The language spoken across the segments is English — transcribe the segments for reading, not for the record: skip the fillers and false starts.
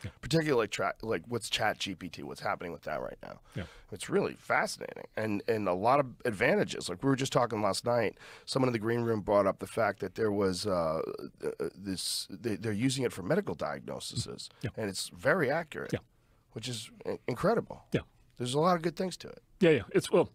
more, particularly like what's ChatGPT, what's happening with that right now. It's really fascinating and a lot of advantages. Like we were just talking last night, someone in the green room brought up the fact that there was they're using it for medical diagnoses, and it's very accurate, which is incredible. There's a lot of good things to it. It's, well,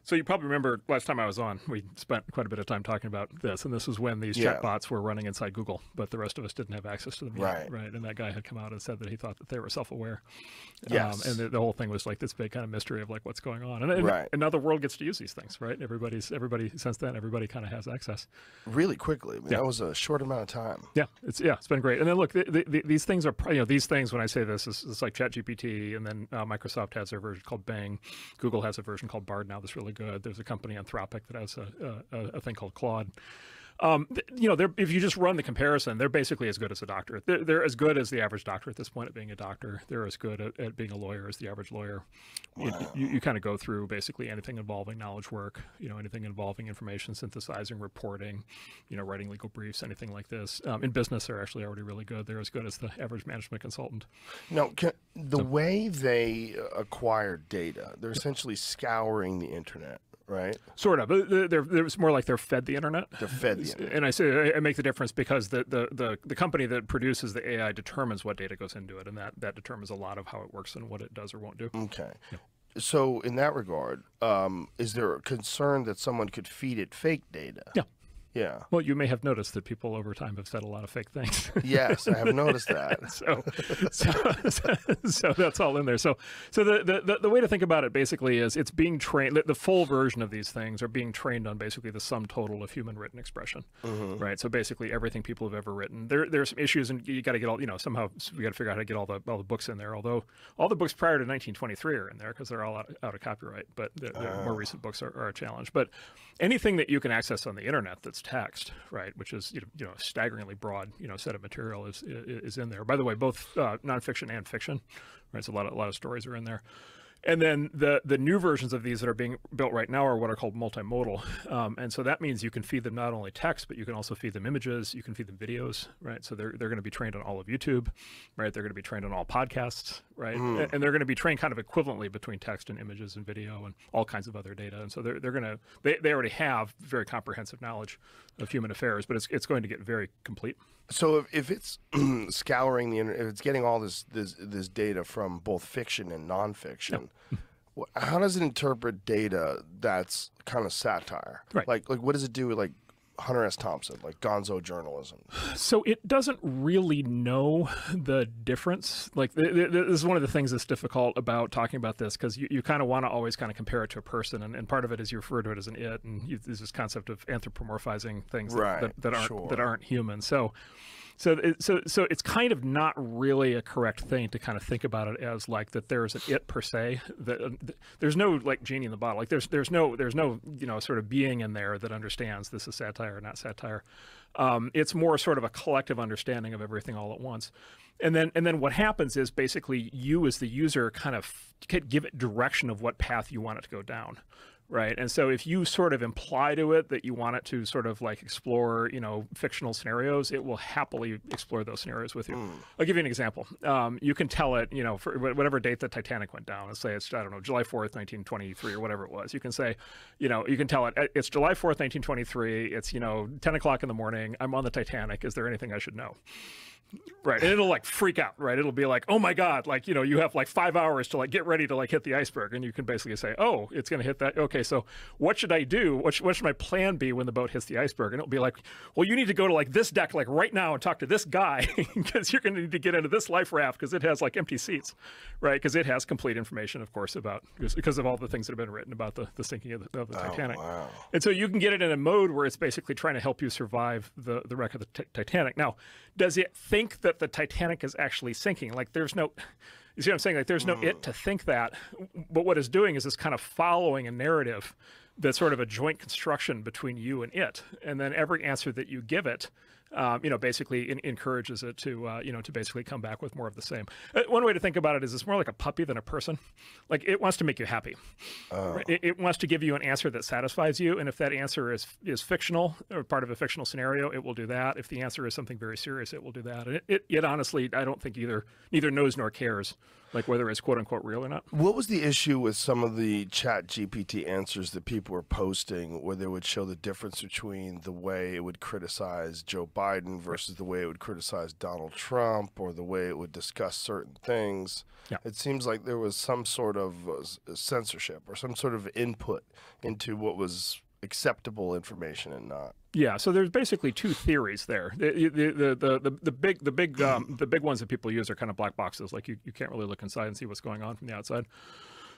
so you probably remember last time I was on, we spent quite a bit of time talking about this, and this was when these chatbots were running inside Google, but the rest of us didn't have access to them yet, right? And that guy had come out and said that he thought that they were self-aware. And the whole thing was like this big kind of mystery of like what's going on. And now the world gets to use these things, right? Everybody since then, everybody kind of has access. Really quickly. I mean, that was a short amount of time. It's been great. And then look, these things are, these things, when I say this, it's like ChatGPT, and then Microsoft has their version called Bing. Google has a version called Bard now that's really good. There's a company, Anthropic, that has a thing called Claude. If you just run the comparison, they're basically as good as a doctor. They're as good as the average doctor at this point at being a doctor. They're as good at being a lawyer as the average lawyer. Wow. You kind of go through basically anything involving knowledge work, anything involving information synthesizing, reporting, writing legal briefs, anything like this. In business, they're actually already really good. They're as good as the average management consultant. Now, the way they acquire data, they're essentially scouring the internet. Right. Sort of. It's more like they're fed the internet. They're fed the internet. And I say I make the difference because the company that produces the AI determines what data goes into it, and that determines a lot of how it works and what it does or won't do. Okay. So in that regard, is there a concern that someone could feed it fake data? Yeah. Well, you may have noticed that people over time have said a lot of fake things. Yes, I have noticed that. so that's all in there. So the way to think about it basically is it's being trained. The full version of these things are being trained on basically the sum total of human written expression, right? So basically everything people have ever written. There's some issues, and you got to get all somehow we got to figure out how to get all the books in there. Although all the books prior to 1923 are in there because they're all out of copyright. But the more recent books are a challenge. But anything that you can access on the internet that's text, right, which is a staggeringly broad set of material is in there. By the way, both nonfiction and fiction, right? So a lot of stories are in there. And then the new versions of these that are being built right now are what are called multimodal. And so that means you can feed them not only text, but you can also feed them images, you can feed them videos, right? So they're going to be trained on all of YouTube, right? They're going to be trained on all podcasts, right? And they're going to be trained kind of equivalently between text and images and video and all kinds of other data. And so they already have very comprehensive knowledge of human affairs, but it's going to get very complete. So if it's scouring the internet, if it's getting all this data from both fiction and nonfiction, how does it interpret data that's kind of satire? Right. Like what does it do with like Hunter S. Thompson, like gonzo journalism? So it doesn't really know the difference. Like this is one of the things that's difficult about talking about this, because you kind of want to always kind of compare it to a person, and part of it is you refer to it as an it, and there's this concept of anthropomorphizing things that aren't human. So it's kind of not really a correct thing to kind of think about it as like that there's an it per se. There's no like genie in the bottle. Like there's no sort of being in there that understands this is satire or not satire. It's more sort of a collective understanding of everything all at once. And then what happens is basically you as the user kind of give it direction of what path you want it to go down. Right. And so if you sort of imply to it that you want it to sort of like explore, fictional scenarios, it will happily explore those scenarios with you. I'll give you an example. You can tell it, for whatever date the Titanic went down. Let's say it's, I don't know, July 4th, 1923 or whatever it was. You can say, you can tell it it's July 4th, 1923. It's, 10 o'clock in the morning. I'm on the Titanic. Is there anything I should know? Right. And it'll like freak out, right? It'll be like, oh my God, like, you have like 5 hours to like get ready to like hit the iceberg. And you can basically say, oh, it's going to hit that. Okay. So what should I do? What should my plan be when the boat hits the iceberg? And it'll be like, well, you need to go to like this deck, like right now and talk to this guy because you're going to need to get into this life raft because it has like empty seats, right? Because it has complete information, of course, because of all the things that have been written about the sinking of the Titanic. Wow. And so you can get it in a mode where it's basically trying to help you survive the wreck of the Titanic. Now, does it think that the Titanic is actually sinking? Like there's no, you see what I'm saying? Like there's no it to think that, but what it's doing is it's kind of following a narrative that's sort of a joint construction between you and it. And then every answer that you give it basically encourages it to, to basically come back with more of the same. One way to think about it is it's more like a puppy than a person. Like it wants to make you happy. Right? It wants to give you an answer that satisfies you. And if that answer is fictional or part of a fictional scenario, it will do that. If the answer is something very serious, it will do that. And it honestly, I don't think neither knows nor cares, like whether it's quote unquote real or not. What was the issue with some of the ChatGPT answers that people were posting where they would show the difference between the way it would criticize Joe Biden versus the way it would criticize Donald Trump, or the way it would discuss certain things? Yeah. It seems like there was some sort of censorship or some sort of input into what was acceptable information and not. Yeah, so there's basically two theories there. The big ones that people use are kind of black boxes, like you can't really look inside and see what's going on from the outside.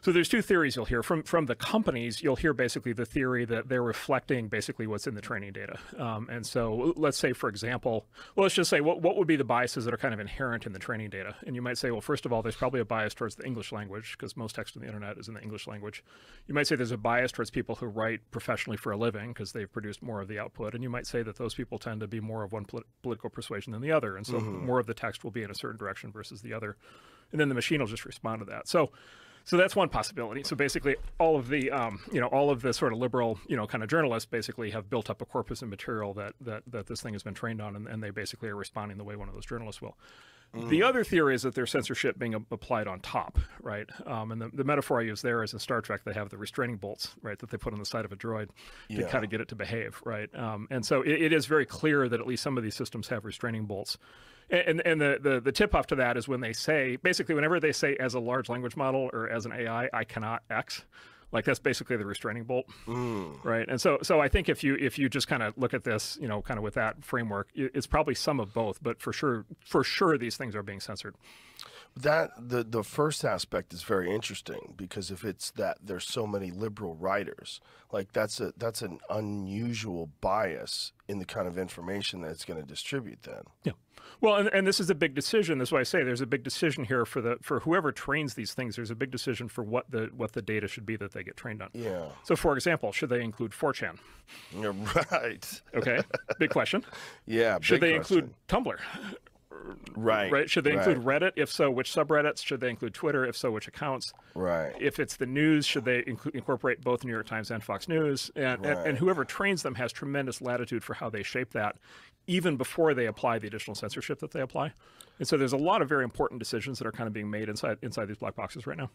So there's two theories you'll hear from the companies. You'll hear basically the theory that they're reflecting basically what's in the training data. And so let's say, for example, well, let's just say what would be the biases that are kind of inherent in the training data? And you might say, well, first of all, there's probably a bias towards the English language because most text on the internet is in the English language. You might say there's a bias towards people who write professionally for a living because they've produced more of the output. And you might say that those people tend to be more of one political persuasion than the other. And so more of the text will be in a certain direction versus the other. And then the machine will just respond to that. So that's one possibility. So basically, all of the all of the sort of liberal kind of journalists basically have built up a corpus of material that this thing has been trained on, and they basically are responding the way one of those journalists will. The other theory is that there's censorship being applied on top, right? And the metaphor I use there is in Star Trek, they have the restraining bolts, right, that they put on the side of a droid to kind of get it to behave, right? And so it is very clear that at least some of these systems have restraining bolts. And the tip off to that is when they say, basically whenever they say as a large language model or as an AI, I cannot X, like that's basically the restraining bolt, right? And so I think if you just kind of look at this, kind of with that framework, it's probably some of both, but for sure these things are being censored. That the first aspect is very interesting because if it's that there's so many liberal writers, like that's an unusual bias in the kind of information that it's going to distribute then. Yeah. Well, and this is a big decision. That's why I say there's a big decision here for whoever trains these things. There's a big decision for what the data should be that they get trained on. Yeah. So, for example, should they include 4chan? You're right. Okay. Big question. Yeah. Should they include Tumblr? Right. Right. Should they include Reddit? If so, which subreddits? Should they include Twitter? If so, which accounts? Right. If it's the news, should they incorporate both New York Times and Fox News? And whoever trains them has tremendous latitude for how they shape that, even before they apply the additional censorship that they apply. And so there's a lot of very important decisions that are kind of being made inside these black boxes right now.